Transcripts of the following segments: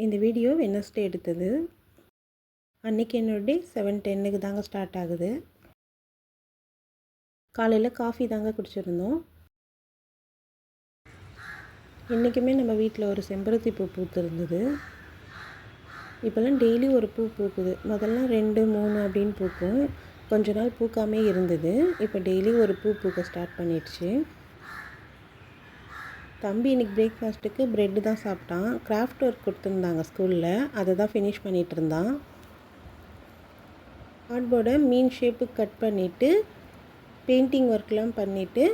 இந்த video Wednesday எடுத்தது. அன்றைக்கி என்னோட டே 7:10க்கு தாங்க ஸ்டார்ட் ஆகுது. காலையில் காஃபி தாங்க குடிச்சிருந்தோம். இன்றைக்குமே நம்ம வீட்டில் ஒரு செம்பருத்தி பூ பூத்திருந்தது. இப்போல்லாம் டெய்லி ஒரு பூ பூக்குது. முதல்லாம் 2, 3 அப்படின்னு பூக்கும். கொஞ்ச நாள் பூக்காமே இருந்தது. இப்போ டெய்லி ஒரு பூ பூக்க ஸ்டார்ட் பண்ணிடுச்சு. தம்பி இன்றைக்கி பிரேக்ஃபாஸ்ட்டுக்கு ப்ரெட்டு தான் சாப்பிட்டான். கிராஃப்ட் ஒர்க் கொடுத்துருந்தாங்க ஸ்கூலில், அதை தான் ஃபினிஷ் பண்ணிகிட்டு இருந்தான். கார்ட்போர்டை மீன் ஷேப்புக்கு கட் பண்ணிவிட்டு பெயிண்டிங் ஒர்க்லாம் பண்ணிவிட்டு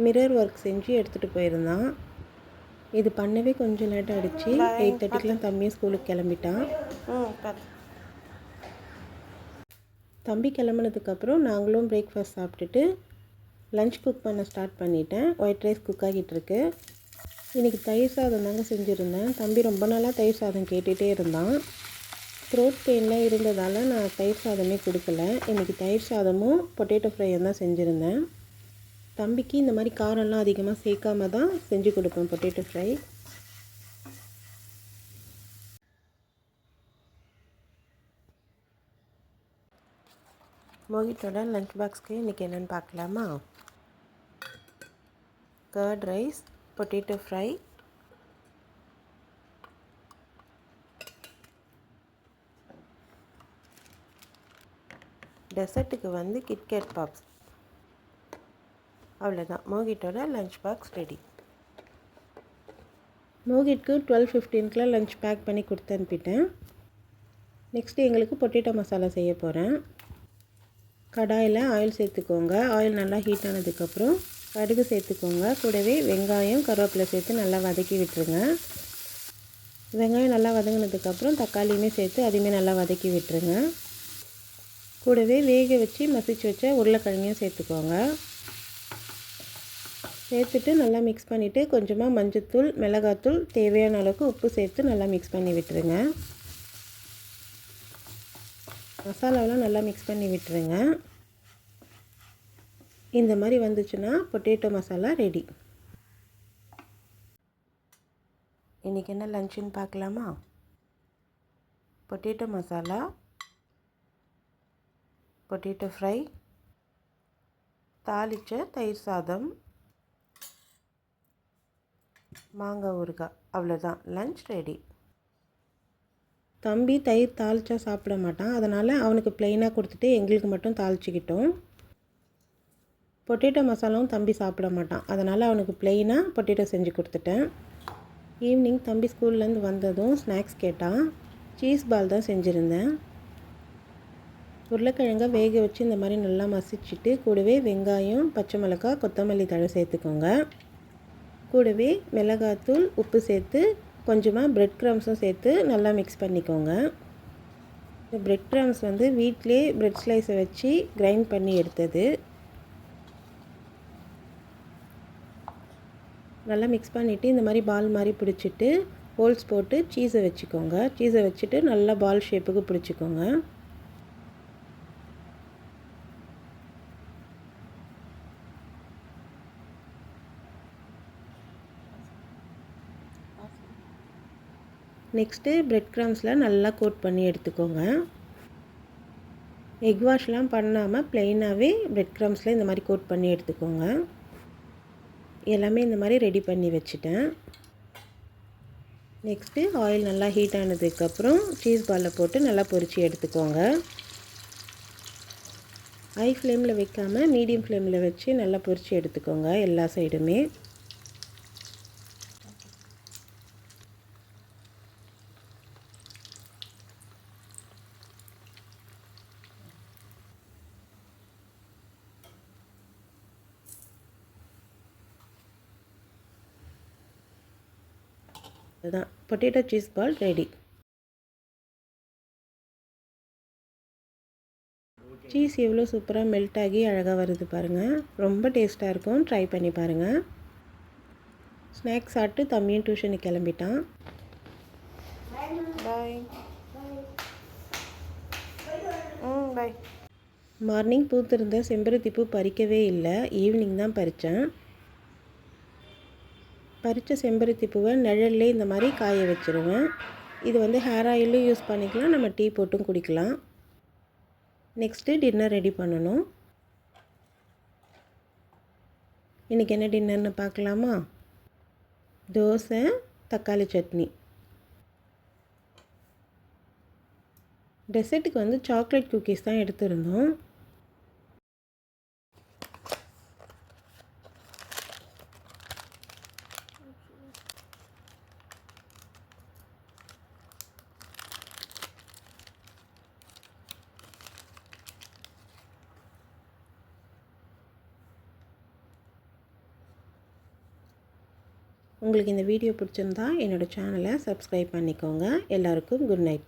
மிரர் ஒர்க் செஞ்சு எடுத்துகிட்டு போயிருந்தான். இது பண்ணவே கொஞ்சம் லேட் ஆகிடுச்சு. 8:30க்கெலாம் தம்பியும் ஸ்கூலுக்கு கிளம்பிட்டான். தம்பி கிளம்புனதுக்கப்புறம் நாங்களும் பிரேக்ஃபாஸ்ட் சாப்பிட்டுட்டு லஞ்ச் குக் பண்ண ஸ்டார்ட் பண்ணிட்டேன். ஒயிட் ரைஸ் குக் ஆகிட்டுருக்கு. இன்றைக்கி தயிர் சாதம் தாங்க செஞ்சுருந்தேன். தம்பி ரொம்ப நாளாக தயிர் சாதம் கேட்டுகிட்டே இருந்தான். த்ரோட் பெயின்லாம் இருந்ததால் நான் தயிர் சாதமே கொடுக்கல. இன்றைக்கி தயிர் சாதமும் பொட்டேட்டோ ஃப்ரையும் தான் செஞ்சுருந்தேன். தம்பிக்கு இந்த மாதிரி காரம்லாம் அதிகமாக சேர்க்காம தான் செஞ்சு கொடுப்பேன் பொட்டேட்டோ ஃப்ரை. மோகிட்டோட லஞ்ச் பாக்ஸ்க்கு இன்றைக்கி என்னென்னு பார்க்கலாமா? கர்ட் ரைஸ், பொட்டேட்டோ ஃப்ரை, டெசர்ட்டுக்கு வந்து கிட்கேட் பாப்ஸ். அவ்வளோதான், மோகிட்டோட லஞ்ச் பாக்ஸ் ரெடி. மோகிட்க்கு 12:15க்குலாம் லஞ்ச் பேக் பண்ணி கொடுத்து அனுப்பிட்டேன். நெக்ஸ்ட்டு எங்களுக்கு பொட்டேட்டோ மசாலா செய்ய போகிறேன். கடாயில் ஆயில் சேர்த்துக்கோங்க. ஆயில் நல்லா ஹீட் ஆனதுக்கப்புறம் கடுகு சேர்த்துக்கோங்க. கூடவே வெங்காயம், கருவேப்பிலை சேர்த்து நல்லா வதக்கி விட்டுருங்க. வெங்காயம் நல்லா வதங்கினதுக்கப்புறம் தக்காளியுமே சேர்த்து அதையுமே நல்லா வதக்கி விட்டுருங்க. கூடவே வேக வச்சு மசிச்சு வச்ச உருளைக்கிழங்கையும் சேர்த்துக்கோங்க. சேர்த்துட்டு நல்லா மிக்ஸ் பண்ணிவிட்டு கொஞ்சமாக மஞ்சத்தூள், மிளகாத்தூள், தேவையான அளவுக்கு உப்பு சேர்த்து நல்லா மிக்ஸ் பண்ணி விட்டுருங்க. மசாலாவெலாம் நல்லா மிக்ஸ் பண்ணி விட்டுருங்க. இந்த மாதிரி வந்துச்சுன்னா பொட்டேட்டோ மசாலா ரெடி. இன்றைக்கி என்ன லஞ்சுன்னு பார்க்கலாமா? பொட்டேட்டோ மசாலா, பொட்டேட்டோ ஃப்ரை, தாளித்த தயிர் சாதம், மாங்காய் ஊறுகாய். அவ்வளோதான், லஞ்ச் ரெடி. தம்பி தயிர் தாளித்தா சாப்பிட மாட்டான். அதனால் அவனுக்கு ப்ளெயினாக கொடுத்துட்டு எங்களுக்கு மட்டும் தாளிச்சிக்கிட்டோம். பொட்டேட்டோ மசாலாவும் தம்பி சாப்பிட மாட்டான். அதனால் அவனுக்கு ப்ளெயினாக பொட்டேட்டோ செஞ்சு கொடுத்துட்டேன். ஈவினிங் தம்பி ஸ்கூல்லேருந்து வந்ததும் ஸ்நாக்ஸ் கேட்டான். சீஸ் பால் தான் செஞ்சுருந்தேன். உருளைக்கிழங்க வேக வச்சு இந்த மாதிரி நல்லா மசிச்சுட்டு கூடவே வெங்காயம், பச்சை மிளகாய், கொத்தமல்லி தழை சேர்த்துக்கோங்க. கூடவே மிளகாத்தூள், உப்பு சேர்த்து கொஞ்சமாக ப்ரெட் க்ரம்ஸும் சேர்த்து நல்லா மிக்ஸ் பண்ணிக்கோங்க. இந்த ப்ரெட் க்ரம்ஸ் வந்து வீட்டிலே ப்ரெட் ஸ்லைஸை வச்சு கிரைண்ட் பண்ணி எடுத்தது. நல்லா மிக்ஸ் பண்ணிவிட்டு இந்த மாதிரி பால் மாதிரி பிடிச்சிட்டு ஹோல்ஸ் போட்டு சீஸை வச்சுக்கோங்க. சீஸை வச்சுட்டு நல்லா பால் ஷேப்புக்கு பிடிச்சிக்கோங்க. நெக்ஸ்ட்டு ப்ரெட் க்ரம்ஸில் நல்லா கோட் பண்ணி எடுத்துக்கோங்க. எக் வாஷ்லாம் பண்ணாமல் ப்ளெயினாகவே ப்ரெட் க்ரம்ஸில் இந்த மாதிரி கோட் பண்ணி எடுத்துக்கோங்க. எல்லாமே இந்த மாதிரி ரெடி பண்ணி வச்சுட்டேன். நெக்ஸ்ட்டு ஆயில் நல்லா ஹீட் ஆனதுக்கப்புறம் சீஸ் பாலில் போட்டு நல்லா பொரித்து எடுத்துக்கோங்க. ஹை ஃப்ளேமில் வைக்காமல் மீடியம் ஃப்ளேமில் வச்சு நல்லா பொரித்து எடுத்துக்கோங்க எல்லா சைடுமே. அதுதான், potato cheese ball ready. Cheese எவ்வளோ சூப்பராக மெல்ட் ஆகி அழகாக வருது பாருங்கள். ரொம்ப டேஸ்ட்டாக இருக்கும். ட்ரை பண்ணி பாருங்கள். ஸ்நாக்ஸ் சாப்பிட்டு தம்பியும் டியூஷனுக்கு கிளம்பிட்டான். பாய். பாய். மார்னிங் பூத்திருந்த செம்பருத்தி பூ பறிக்கவே இல்லை. ஈவினிங் தான் பறித்தேன். பறித்த செம்பருத்தி பூவை நிழல்லே இந்த மாதிரி காய வச்சுருவேன். இது வந்து ஹேர் ஆயிலும் யூஸ் பண்ணிக்கலாம், நம்ம டீ போட்டும் குடிக்கலாம். நெக்ஸ்ட்டு டின்னர் ரெடி பண்ணணும். இன்றைக்கி என்ன டின்னர்னு பார்க்கலாமா? தோசை, தக்காளி சட்னி. டெசர்ட்டுக்கு வந்து சாக்லேட் குக்கீஸ் தான் எடுத்திருந்தோம். உங்களுக்கு இந்த வீடியோ பிடிச்சிருந்தா என்னோடய சேனலை சப்ஸ்கிரைப் பண்ணிக்கோங்க. எல்லாருக்கும் குட் நைட்.